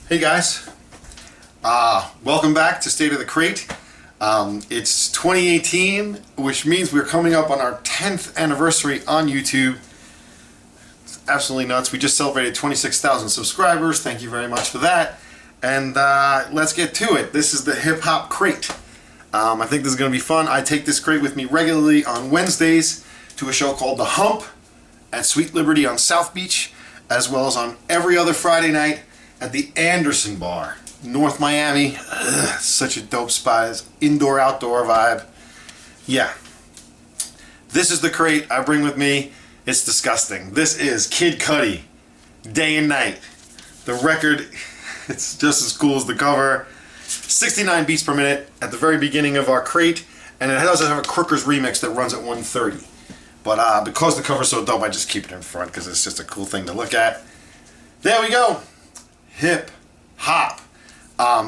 Hey guys, welcome back to State of the Crate. It's 2018, which means we're coming up on our 10th anniversary on YouTube. It's absolutely nuts. We just celebrated 26,000 subscribers. Thank you very much for that. And let's get to it. This is the Hip Hop Crate. I think this is going to be fun. I take this crate with me regularly on Wednesdays to a show called The Hump at Sweet Liberty on South Beach, as well as on every other Friday night at the Anderson Bar, North Miami. Ugh, such a dope spot. It's indoor-outdoor vibe. Yeah. This is the crate I bring with me. It's disgusting. This is Kid Cudi, Day and Night. The record, it's just as cool as the cover. 69 beats per minute at the very beginning of our crate, and it does have a Crooker's remix that runs at 130. But because the cover's so dope, I just keep it in front because it's just a cool thing to look at. There we go. Hip Hop.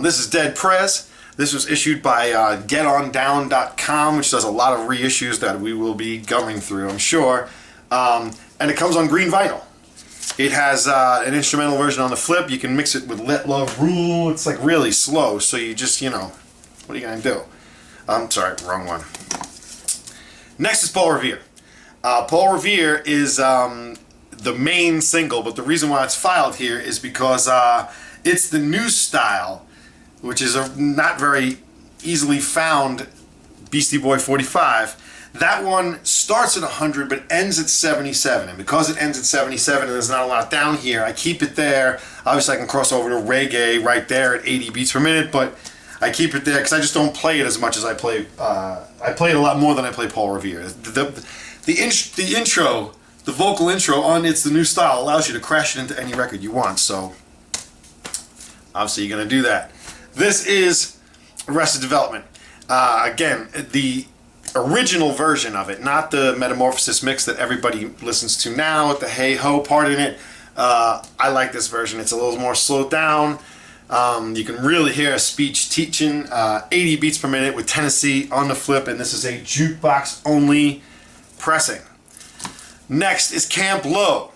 This is Dead Prez. This was issued by GetOnDown.com, which does a lot of reissues that we will be going through, I'm sure. And it comes on green vinyl. It has an instrumental version on the flip. You can mix it with Let Love Rule. It's like really slow, so you just, what are you going to do? I'm sorry, wrong one. Next is Paul Revere. Paul Revere is the main single, but the reason why it's filed here is because it's the new style, which is a not very easily found Beastie Boy 45. That one starts at 100 but ends at 77, and because it ends at 77 and there's not a lot down here, I keep it there. Obviously I can cross over to reggae right there at 80 beats per minute, but I keep it there because I just don't play it as much as I play. I play it a lot more than I play Paul Revere. The intro, the vocal intro on It's the New Style allows you to crash it into any record you want, so obviously you're going to do that. This is Arrested Development. Again, the original version of it, not the Metamorphosis mix that everybody listens to now with the hey ho part in it. I like this version. It's a little more slowed down. You can really hear a speech teaching. 80 beats per minute with Tennessee on the flip, and this is a jukebox only pressing. Next is Camp Low.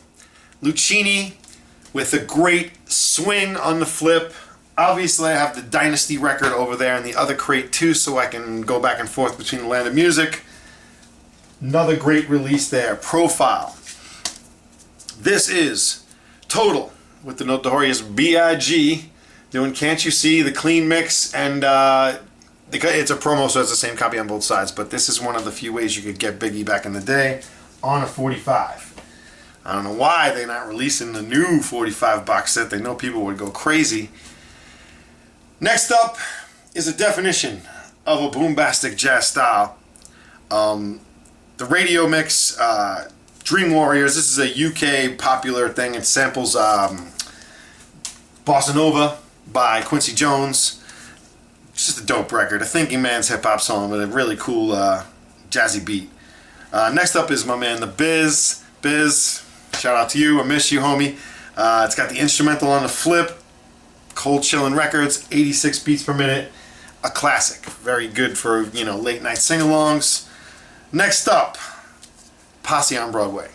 Lucchini with a great swing on the flip. Obviously I have the Dynasty record over there in the other crate too, so I can go back and forth between the land of music. Another great release there. Profile. This is Total with the notorious B.I.G. doing Can't You See, the clean mix, and it's a promo, so it's the same copy on both sides, but this is one of the few ways you could get Biggie back in the day on a 45. I don't know why they're not releasing the new 45 box set. They know people would go crazy. Next up is a definition of a boombastic jazz style. The radio mix, Dream Warriors. This is a UK popular thing. It samples Bossa Nova by Quincy Jones. It's just a dope record. A thinking man's hip-hop song with a really cool jazzy beat. Next up is my man The Biz. Biz, shout out to you. I miss you, homie. It's got the instrumental on the flip. Cold Chillin' Records, 86 beats per minute. A classic. Very good for, late night sing-alongs. Next up, Posse on Broadway.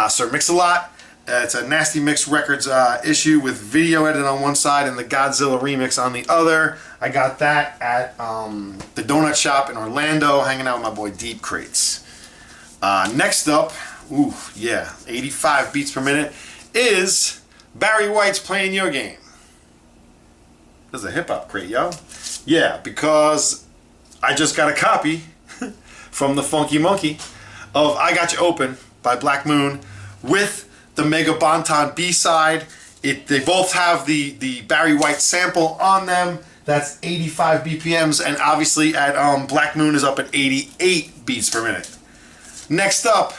Sir Mix-a-Lot. It's a Nasty Mix Records issue with video edit on one side and the Godzilla remix on the other. I got that at the Donut Shop in Orlando, hanging out with my boy Deep Crates. Next up, 85 beats per minute, is Barry White's Playing Your Game. This is a hip-hop crate, yo. Yeah, because I just got a copy from the Funky Monkey of I Got You Open by Black Moon with the Mega Bonton B-side. They both have the Barry White sample on them. That's 85 BPMs, and obviously at Black Moon is up at 88 beats per minute. Next up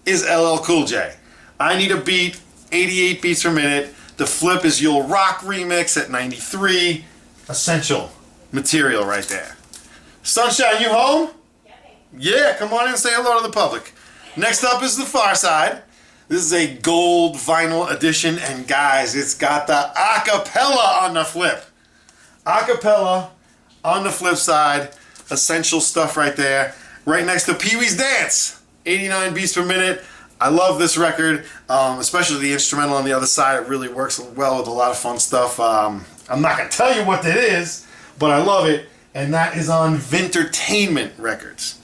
is LL Cool J. I Need a Beat, 88 beats per minute. The flip is You'll Rock remix at 93. Essential material right there. Sunshine, you home? Yeah, come on in and say hello to the public. Next up is The Far Side. This is a gold vinyl edition, and guys, it's got the acapella on the flip. Acapella on the flip side. Essential stuff right there. Right next to Pee Wee's Dance. 89 beats per minute. I love this record, especially the instrumental on the other side. It really works well with a lot of fun stuff. I'm not going to tell you what it is, but I love it, and that is on Vintertainment Records.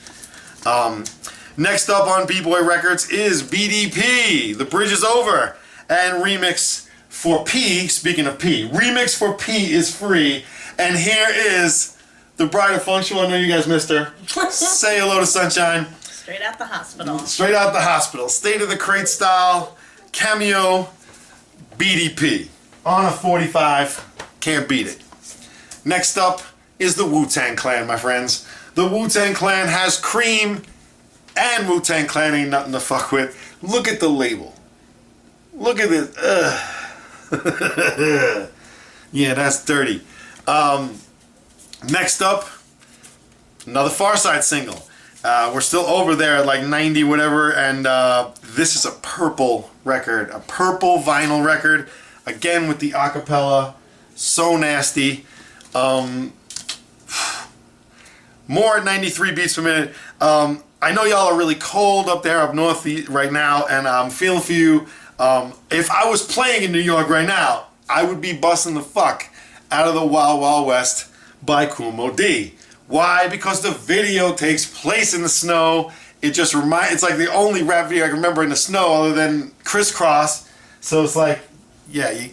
Next up on B-Boy Records is BDP, The Bridge Is Over, and Remix for P, speaking of P, Remix for P is free, and here is the bride of Funktual. I know you guys missed her. Say hello to Sunshine. Straight out the hospital. Straight out the hospital. State of the Crate style, cameo, BDP. On a 45, can't beat it. Next up is the Wu-Tang Clan, my friends. The Wu-Tang Clan has Cream, and Wu-Tang Clan ain't nothing to fuck with. Look at the label. Look at this. Yeah, that's dirty. Next up, another Far Side single. We're still over there at like 90 whatever, and this is a purple record, a purple vinyl record, again with the acapella, so nasty. More at 93 beats per minute. I know y'all are really cold up there up north right now, and I'm feeling for you. If I was playing in New York right now, I would be busting the fuck out of the Wild Wild West by Kool Moe Dee. Why? Because the video takes place in the snow. It's like the only rap video I can remember in the snow other than Crisscross. So it's like, yeah,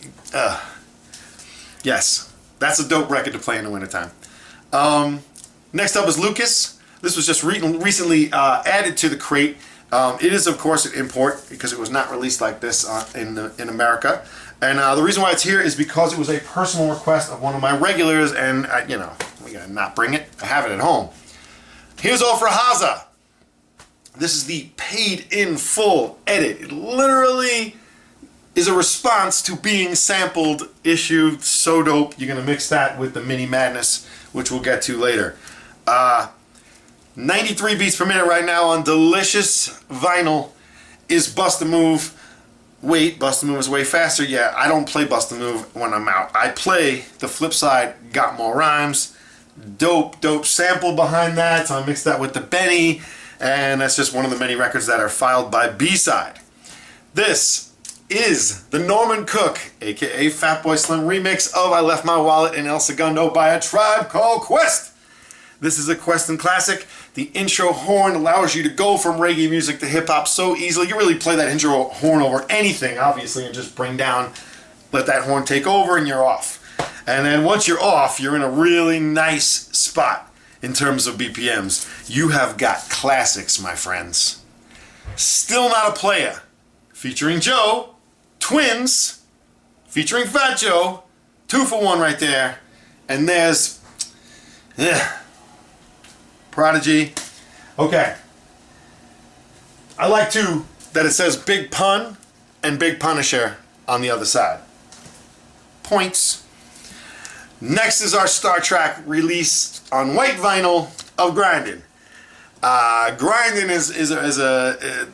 yes, that's a dope record to play in the wintertime. Next up is Lucas. This was just recently added to the crate. It is, of course, an import because it was not released like this in America. And the reason why it's here is because it was a personal request of one of my regulars, and you know, we gotta not bring it. I have it at home. Here's All for Haza. This is the paid in full edit. It literally is a response to being sampled issue. So dope. You're gonna mix that with the Mini Madness, which we'll get to later. 93 beats per minute right now on delicious vinyl is Bust a Move. Wait, Bust a Move is way faster. Yeah, I don't play Bust a Move when I'm out. I play the flip side, Got More Rhymes. Dope sample behind that. So I mixed that with the Benny, and that's just one of the many records that are filed by B-Side. This is the Norman Cook, aka Fatboy Slim remix of I Left My Wallet in El Segundo by A Tribe Called Quest. This is a Questin classic. The intro horn allows you to go from reggae music to hip-hop so easily. You really play that intro horn over anything, obviously, and just bring down, let that horn take over, and you're off. And then once you're off, you're in a really nice spot in terms of BPMs. You have got classics, my friends. Still Not a Player, featuring Joe, Twins, featuring Fat Joe, 2 for 1 right there. And there's... Prodigy. Okay. I like too that it says Big Pun and Big Punisher on the other side. Points. Next is our Star Trek release on white vinyl of Grindin'. Grindin' is a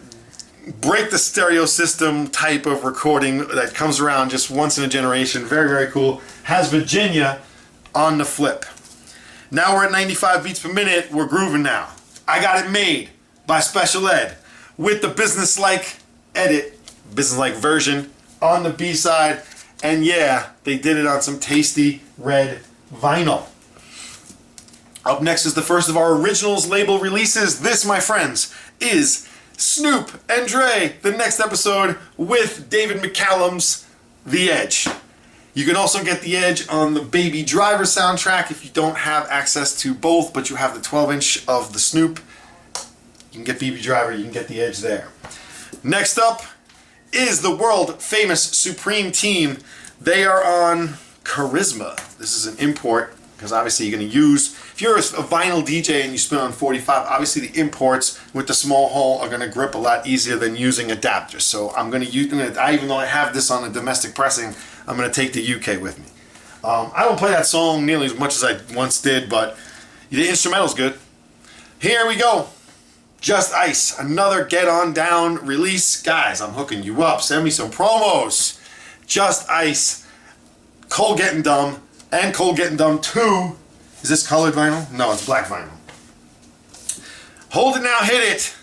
break the stereo system type of recording that comes around just once in a generation. Very, very cool. Has Virginia on the flip. Now we're at 95 beats per minute. We're grooving now. I Got It Made by Special Ed with the business-like edit, business-like version on the B-side. And yeah, they did it on some tasty red vinyl. Up next is the first of our Originals label releases. This, my friends, is Snoop and Dre, the next episode with David McCallum's The Edge. You can also get The Edge on the Baby Driver soundtrack if you don't have access to both, but you have the 12-inch of the Snoop. You can get Baby Driver, you can get The Edge there. Next up is the world-famous Supreme Team. They are on Charisma. This is an import, because obviously you're going to use, if you're a vinyl DJ and you spin on 45, obviously the imports with the small hole are going to grip a lot easier than using adapters. So I'm going to use, even though I have this on a domestic pressing, I'm going to take the UK with me. I don't play that song nearly as much as I once did, but the instrumental's good. Here we go. Just Ice, another Get On Down release. Guys, I'm hooking you up. Send me some promos. Just Ice, Cold Getting Dumb, and Cold Getting Dumb 2. Is this colored vinyl? No, it's black vinyl. Hold It Now, Hit It,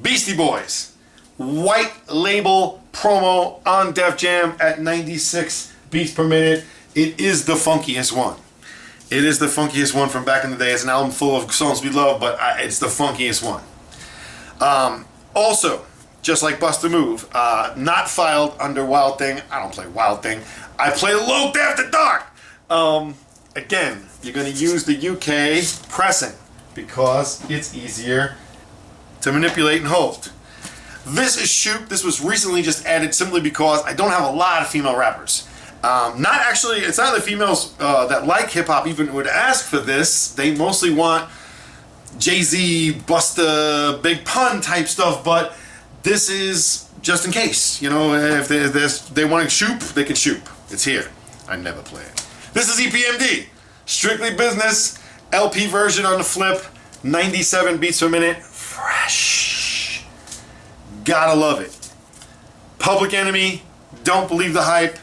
Beastie Boys. white label promo on Def Jam at 96 beats per minute. It is the funkiest one. It is the funkiest one from back in the day. It's an album full of songs we love, but it's the funkiest one. Also, just like Bust a Move, not filed under Wild Thing. I don't play Wild Thing. I play Loped After Dark. Again, you're going to use the UK pressing because it's easier to manipulate and hold. This is Shoop. This was recently just added simply because I don't have a lot of female rappers. It's not the females that like hip-hop even would ask for this. They mostly want Jay-Z, Busta, Big Pun type stuff, but this is just in case. You know, if they want to shoop, they can shoop. It's here. I never play it. This is EPMD. Strictly Business, LP version on the flip, 97 beats per minute. Fresh. Gotta love it. Public Enemy, Don't Believe the Hype,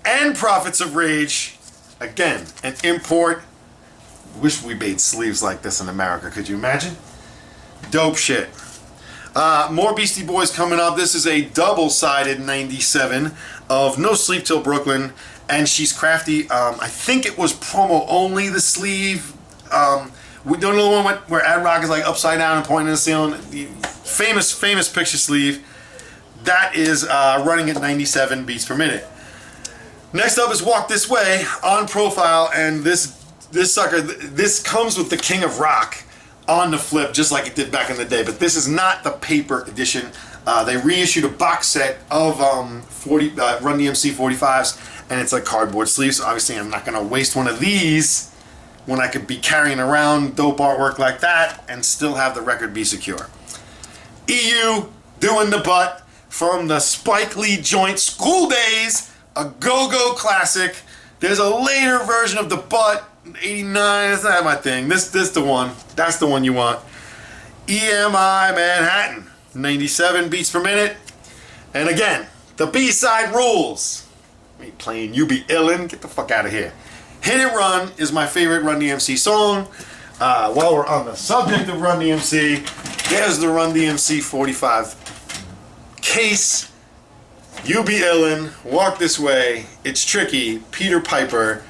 and Prophets of Rage. Again, an import. Wish we made sleeves like this in America. Could you imagine? Dope shit. More Beastie Boys coming up. This is a double-sided 97 of No Sleep Till Brooklyn and She's Crafty. I think it was promo only, the sleeve. We don't know the one where Ad Rock is like upside down and pointing at the ceiling. The famous picture sleeve. That is running at 97 beats per minute. Next up is Walk This Way on Profile, and this comes with the King of Rock on the flip, just like it did back in the day. But this is not the paper edition. They reissued a box set of Run DMC 45's, and it's like cardboard sleeves. So obviously, I'm not gonna waste one of these when I could be carrying around dope artwork like that and still have the record be secure. EU doing the butt from the Spike Lee joint School Days, a go-go classic. There's a later version of the butt, 89. That's not my thing. This the one. That's the one you want. EMI Manhattan, 97 beats per minute. And again, the B-side rules. I ain't playing You Be Illin'. Get the fuck out of here. Hit It Run is my favorite Run DMC song. While we're on the subject of Run DMC, there's the Run DMC 45 case. You Be Illin', Walk This Way, It's Tricky, Peter Piper,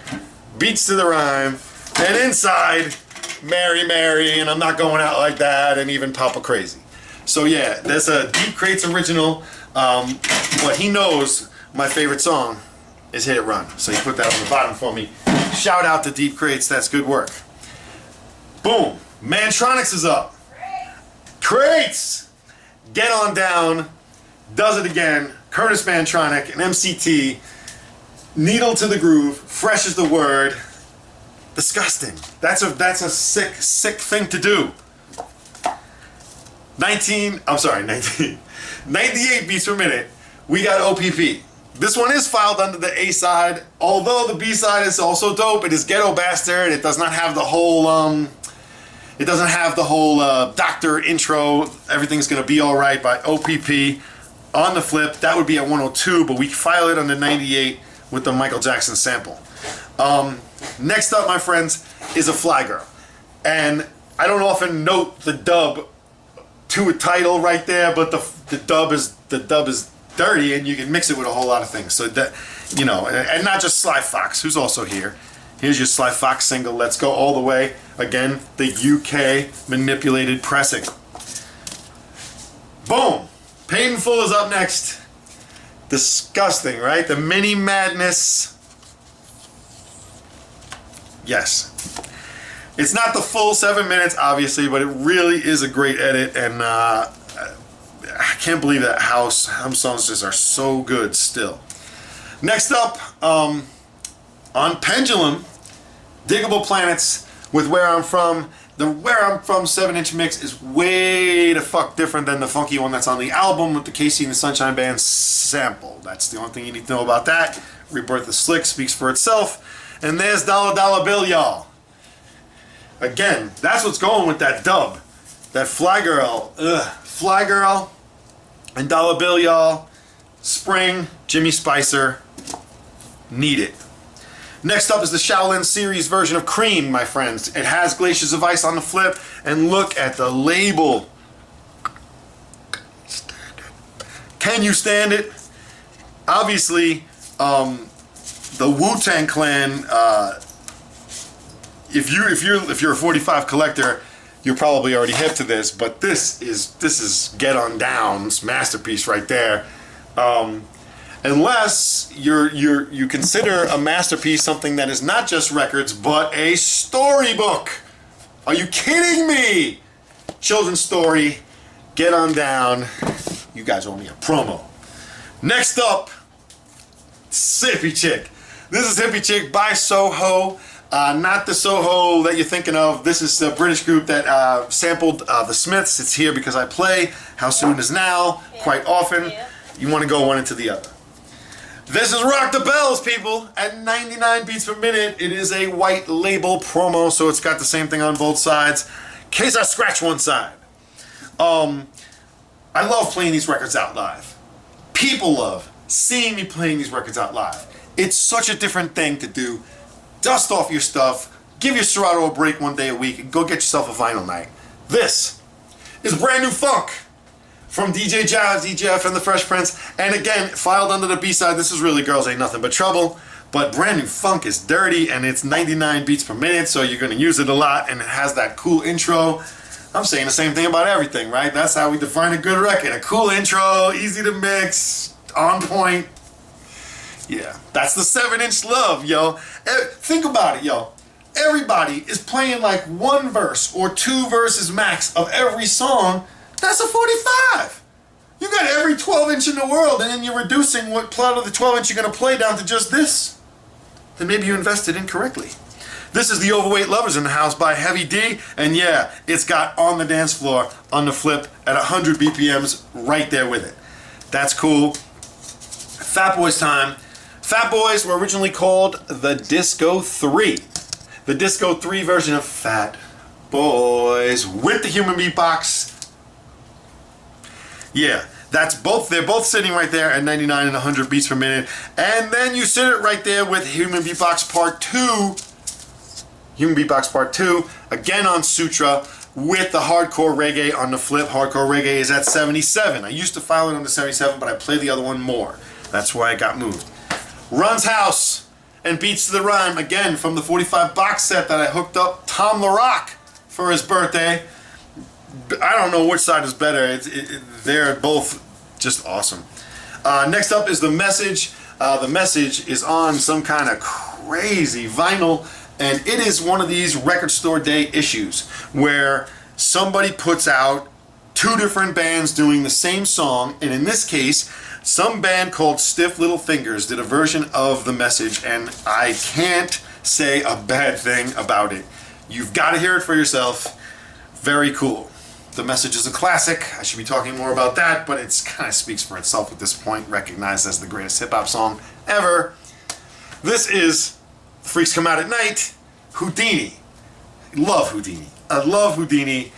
Beats to the Rhyme, and inside, Mary Mary, and I'm Not Going Out Like That, and even Papa Crazy. So yeah, that's a Deep Crates original, but he knows my favorite song is Hit It Run. So he put that on the bottom for me. Shout out to Deep Crates, that's good work. Boom, Mantronics is up. Crates! Get On Down, does it again. Curtis Mantronic, an MCT, needle to the groove, fresh is the word. Disgusting. That's a sick thing to do. 98 beats per minute. We got OPP. This one is filed under the A side, although the B side is also dope. It is Ghetto Bastard. It does not have the whole doctor intro. Everything's gonna be all right by OPP. On the flip, that would be at 102, but we file it under 98 with the Michael Jackson sample. Next up, my friends, is a Fly Girl. And I don't often note the dub to a title right there, but the dub is dirty, and you can mix it with a whole lot of things. So that, you know, and not just Sly Fox, who's also here. Here's your Sly Fox single, Let's Go All the Way. Again, the UK manipulated pressing. Boom! Paid in Full is up next. Disgusting, right? The Mini Madness. Yes. It's not the full 7 minutes, obviously, but it really is a great edit, and I can't believe that how some songs just are so good still. Next up, on Pendulum, Diggable Planets with Where I'm From. The Where I'm From 7-inch mix is way the fuck different than the funky one that's on the album with the Casey and the Sunshine Band sample. That's the only thing you need to know about that. Rebirth of Slick speaks for itself. And there's Dollar Dollar Bill, y'all. Again, that's what's going with that dub. That Fly Girl. Fly Girl and Dollar Bill, y'all. Spring, Jimmy Spicer. Need it. Next up is the Shaolin series version of Cream, my friends. It has Glaciers of Ice on the flip, and look at the label. Standard Can you stand it? Obviously, the Wu-Tang Clan. If you're a 45 collector, you're probably already hip to this. But this is Get On Down's masterpiece right there. Unless you consider a masterpiece something that is not just records but a storybook. Are you kidding me? Children's story, Get On Down. You guys owe me a promo. Next up, Hippie Chick. This is Hippie Chick by Soho. Not the Soho that you're thinking of. This is the British group that sampled the Smiths. It's here because I play How Soon Is Now quite often. You want to go one into the other. This is Rock the Bells, people, at 99 beats per minute. It is a white label promo, so it's got the same thing on both sides. In case I scratch one side. I love playing these records out live. People love seeing me playing these records out live. It's such a different thing to do. Dust off your stuff, give your Serato a break one day a week, and go get yourself a vinyl night. This is brand new funk from DJ Jazz, DJF, and the Fresh Prince. And again, filed under the B-side, this is really Girls Ain't Nothing But Trouble. But brand new funk is dirty, and it's 99 beats per minute, so you're going to use it a lot, and it has that cool intro. I'm saying the same thing about everything, right? That's how we define a good record. A cool intro, easy to mix, on point. Yeah, that's the 7-inch love, yo. Think about it, yo. Everybody is playing like one verse or two verses max of every song. That's a 45. You got every 12-inch in the world, and then you're reducing what part of the 12-inch you're going to play down to just this. Then maybe you invested incorrectly. This is the Overweight Lovers in the House by Heavy D, and yeah, it's got On the Dance Floor on the flip at 100 BPMs right there with it. That's cool. Fat Boys time. Fat Boys were originally called the Disco 3. The Disco 3 version of Fat Boys with the human beatbox. Yeah, that's both. They're both sitting right there at 99 and 100 beats per minute. And then you sit it right there with Human Beatbox Part 2. Human Beatbox Part 2, again on Sutra, with the hardcore reggae on the flip. Hardcore reggae is at 77. I used to file it on the 77, but I play the other one more. That's why it got moved. Run's House and Beats to the Rhyme, again from the 45 box set that I hooked up Tom LaRock for his birthday. I don't know which side is better. They're both just awesome. Next up is The Message. The Message is on some kind of crazy vinyl, and it is one of these record store day issues where somebody puts out two different bands doing the same song, and in this case, some band called Stiff Little Fingers did a version of The Message, and I can't say a bad thing about it. You've got to hear it for yourself. Very cool. The Message is a classic. I should be talking more about that, but it kind of speaks for itself at this point, recognized as the greatest hip-hop song ever. This is Freaks Come Out at Night, Houdini. Love Houdini. I love Houdini.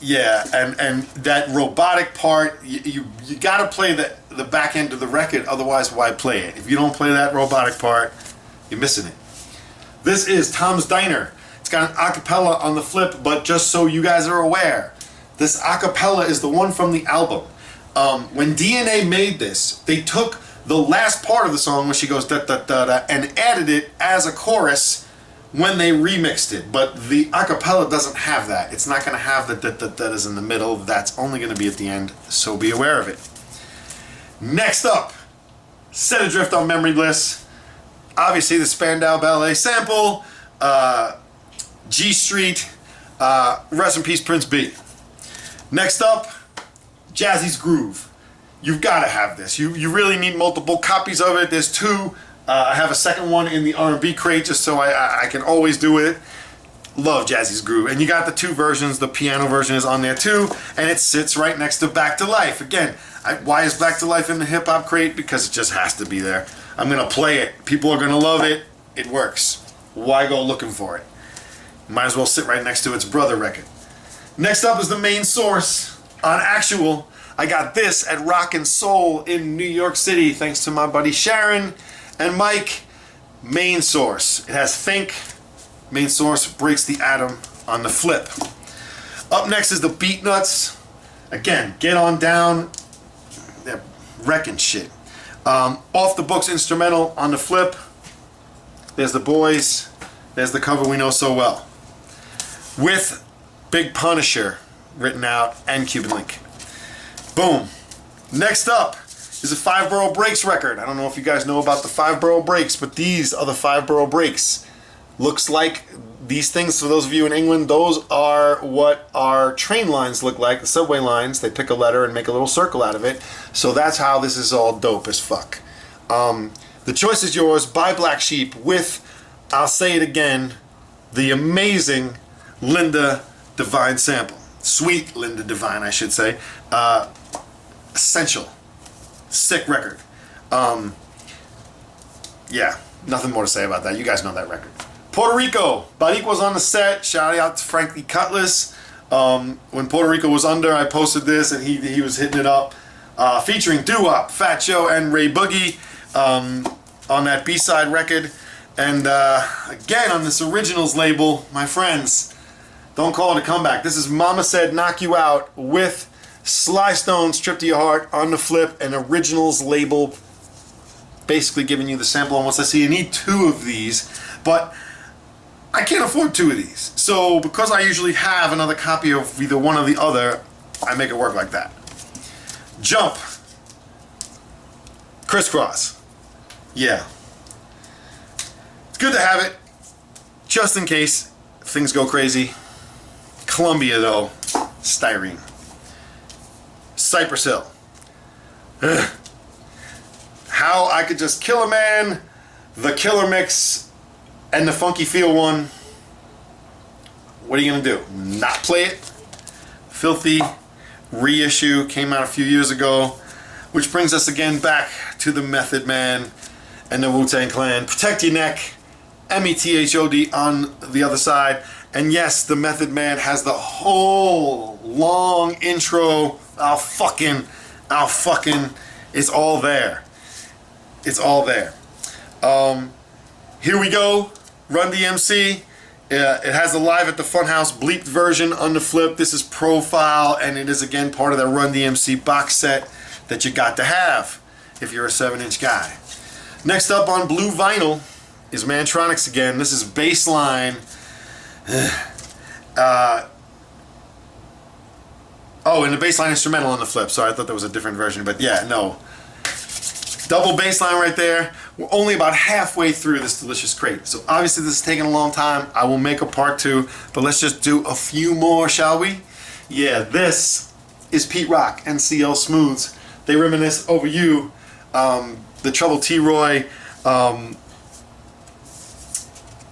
Yeah, and that robotic part, you gotta play the back end of the record, otherwise why play it? If you don't play that robotic part, you're missing it. This is Tom's Diner. It's got an acapella on the flip, but just so you guys are aware, this acapella is the one from the album. When DNA made this, they took the last part of the song where she goes da da da da and added it as a chorus when they remixed it. But the acapella doesn't have that. It's not going to have the da da da is in the middle. That's only going to be at the end, so be aware of it. Next up, Set Adrift on Memory Bliss. Obviously the Spandau Ballet sample. G Street, rest in peace Prince B. Next up, Jazzy's Groove. You've got to have this. You really need multiple copies of it. There's two. I have a second one in the R&B crate just so I can always do it. Love Jazzy's Groove. And you got the two versions. The piano version is on there too, and it sits right next to Back to Life. Again, why is Back to Life in the hip hop crate? Because it just has to be there. I'm going to play it. People are going to love it. It works. Why go looking for it? Might as well sit right next to its brother record. Next up is The Main Source on Actual. I got this at Rock and Soul in New York City thanks to my buddy Sharon and Mike. Main Source. It has Think. Main Source breaks the atom on the flip. Up next is the Beat Nuts. Again, Get On Down. wrecking shit. Off the books instrumental on the flip. There's the boys. There's the cover we know so well. With Big Punisher written out and Cuban Link. Boom. Next up is a 5-borough breaks record. I don't know if you guys know about the 5-borough breaks, but these are the 5-borough breaks. Looks like these things, for those of you in England, those are what our train lines look like, the subway lines. They pick a letter and make a little circle out of it. So that's how this is all dope as fuck. The choice is yours by Black Sheep with, I'll say it again, the amazing Linda Divine sample. Sweet Linda Divine, I should say. Essential. Sick record. Yeah, nothing more to say about that. You guys know that record. Puerto Rico. Bariqua's on the set. Shout out to Frankie Cutlass. When Puerto Rico was under, I posted this and he was hitting it up. Featuring Doo-Wop, Fat Joe, and Ray Boogie on that B-side record. And again, on this Originals label, my friends, don't call it a comeback. This is Mama Said Knock You Out with Sly Stone's Trip to Your Heart on the flip, an Originals label, basically giving you the sample on what's I see. You need 2 of these, but I can't afford 2 of these. So because I usually have another copy of either one or the other, I make it work like that. Jump. Crisscross. Yeah. It's good to have it, just in case things go crazy. Columbia though, styrene. Cypress Hill. Ugh. How I Could Just Kill a Man, the Killer Mix, and the Funky Feel one. What are you gonna do? Not play it? Filthy reissue, came out a few years ago, which brings us again back to the Method Man and the Wu-Tang Clan. Protect Your Neck, METHOD on the other side. And yes, the Method Man has the whole long intro. I'll fucking, it's all there. It's all there. Here we go. Run DMC. It has the Live at the Funhouse bleeped version on the flip. This is Profile, and it is again part of the Run DMC box set that you got to have if you're a 7-inch guy. Next up on blue vinyl is Mantronics again. This is Baseline. Oh, and the Baseline instrumental on the flip. Sorry, I thought that was a different version, but yeah, no. Double baseline right there. We're only about halfway through this delicious crate. So obviously this is taking a long time. I will make a part 2, but let's just do a few more, shall we? Yeah, this is Pete Rock and CL Smooths. They reminisce over you. The Trouble T-Roy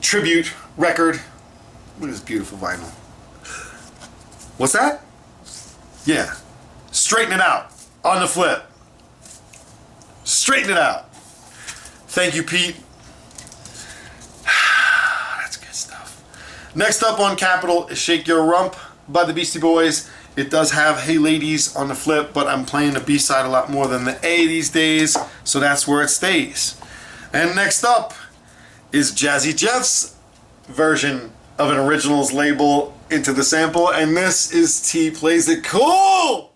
tribute record. Look at this beautiful vinyl. What's that? Yeah. Straighten It Out on the flip. Straighten it out. Thank you, Pete. That's good stuff. Next up on Capitol is Shake Your Rump by the Beastie Boys. It does have Hey Ladies on the flip, but I'm playing the B-side a lot more than the A these days, so that's where it stays. And next up is Jazzy Jeff's version of an Originals label into the sample, and this is T Plays It Cool!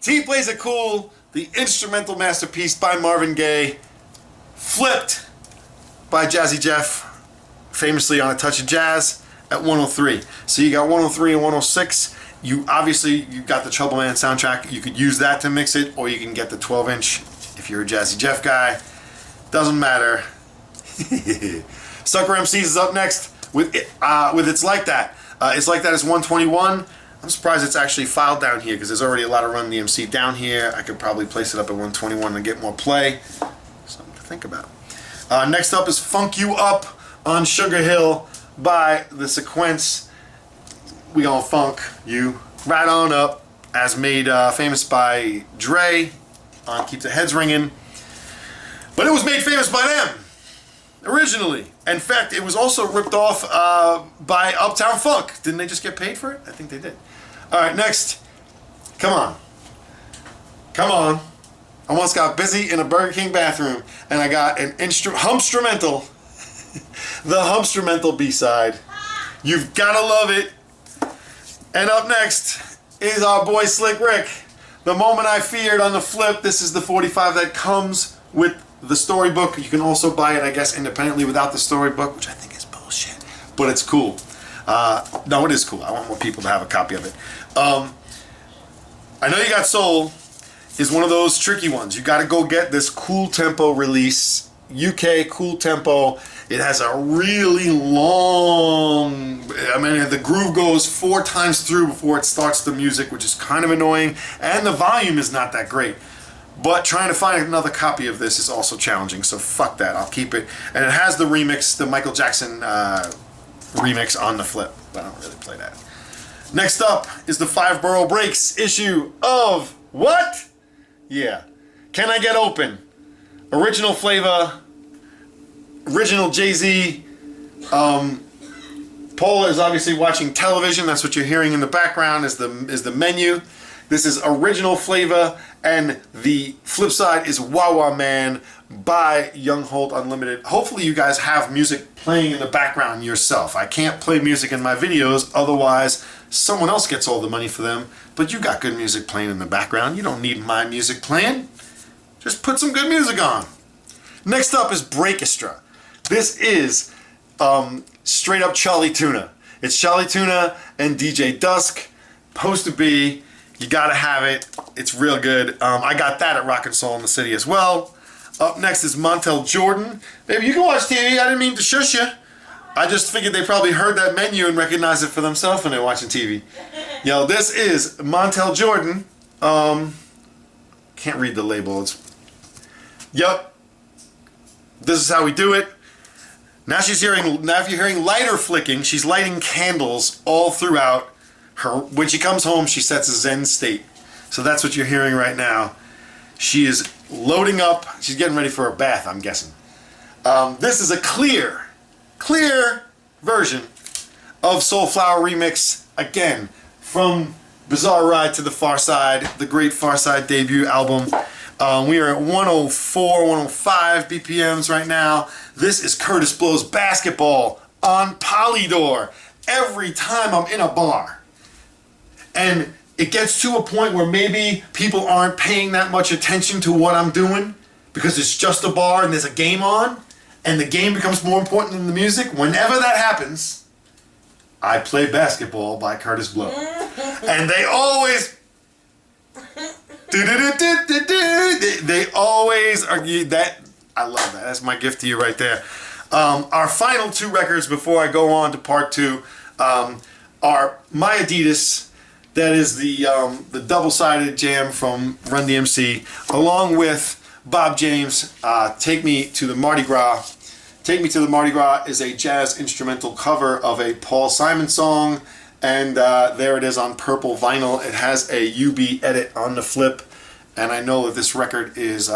T Plays It Cool, the instrumental masterpiece by Marvin Gaye, flipped by Jazzy Jeff, famously on A Touch of Jazz at 103. So you got 103 and 106. You got the Trouble Man soundtrack. You could use that to mix it, or you can get the 12-inch if you're a Jazzy Jeff guy. Doesn't matter. Sucker MCs is up next with It's Like That. It's Like That is 121. I'm surprised it's actually filed down here because there's already a lot of Run DMC down here. I could probably place it up at 121 and get more play. Something to think about. Next up is Funk You Up on Sugar Hill by The Sequence. We gonna funk you right on up, as made famous by Dre on Keep the Heads Ringing. But it was made famous by them originally. In fact, it was also ripped off by Uptown Funk. Didn't they just get paid for it? I think they did. Alright, next. Come on. Come on. I once got busy in a Burger King bathroom and I got an Humpstrumental. The Humpstrumental B-side. You've gotta love it. And up next is our boy Slick Rick the moment I feared on the flip. This is the 45 that comes with the storybook. You can also buy it, I guess, independently without the storybook, which I think is bullshit, but it's cool. No, it is cool. I want more people to have a copy of it. I Know You Got Soul is one of those tricky ones. You got to go get this Cool Tempo release, UK Cool Tempo. It has a really long, I mean, the groove goes 4 times through before it starts the music, which is kind of annoying, and the volume is not that great. But trying to find another copy of this is also challenging, so fuck that, I'll keep it. And it has the remix, the Michael Jackson remix on the flip, but I don't really play that. Next up is the 5 Borough Breaks issue of what? Yeah. Can I Get Open? Original flavor, original Jay-Z. Paula is obviously watching television. That's what you're hearing in the background is the menu. This is original flavor, and the flip side is Wah Wah Man by Young Hold Unlimited. Hopefully you guys have music playing in the background yourself. I can't play music in my videos, otherwise someone else gets all the money for them. But you got good music playing in the background. You don't need my music playing. Just put some good music on. Next up is Breakestra. This is straight up Charlie Tuna. It's Charlie Tuna and DJ Dusk. Supposed to be. You gotta have it. It's real good. I got that at Rock and Soul in the City as well. Up next is Montel Jordan. Baby, you can watch TV. I didn't mean to shush you. I just figured they probably heard that menu and recognized it for themselves when they're watching TV. Yo, this is Montel Jordan. Can't read the label. Yup. This is how we do it. Now if you're hearing lighter flicking, she's lighting candles all throughout her. When she comes home, she sets a Zen state. So that's what you're hearing right now. She is loading up. She's getting ready for a bath, I'm guessing. This is a clear version of Soulflower Remix, again, from Bizarre Ride to the Far Side, the great Far Side debut album. We are at 104, 105 BPMs right now. This is Curtis Blow's Basketball on Polydor. Every time I'm in a bar and it gets to a point where maybe people aren't paying that much attention to what I'm doing because it's just a bar and there's a game on and the game becomes more important than the music, whenever that happens, I play Basketball by Curtis Blow. And they always... They always argue that. I love that. That's my gift to you right there. Our final 2 records before I go on to part 2 are My Adidas. That is the double-sided jam from Run DMC, along with Bob James, Take Me to the Mardi Gras. Take Me to the Mardi Gras is a jazz instrumental cover of a Paul Simon song. And there it is on purple vinyl. It has a UB edit on the flip. And I know that this record is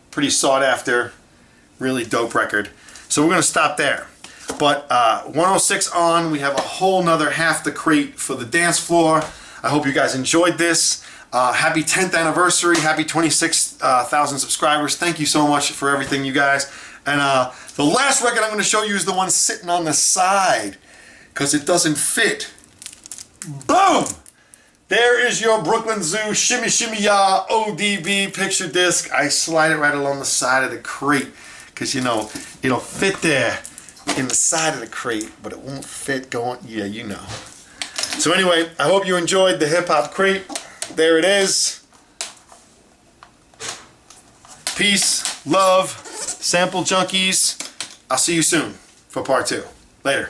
pretty sought after, really dope record. So we're going to stop there. But 106 on, we have a whole nother half the crate for the dance floor. I hope you guys enjoyed this. Happy 10th anniversary. Happy 26,000 subscribers. Thank you so much for everything, you guys. And the last record I'm going to show you is the one sitting on the side, because it doesn't fit. Boom! There is your Brooklyn Zoo Shimmy Shimmy Ya ODB picture disc. I slide it right along the side of the crate because, you know, it'll fit there in the side of the crate, but it won't fit going, yeah, you know. So anyway, I hope you enjoyed the hip hop crate. There it is. Peace, love, sample junkies. I'll see you soon for part 2. Later.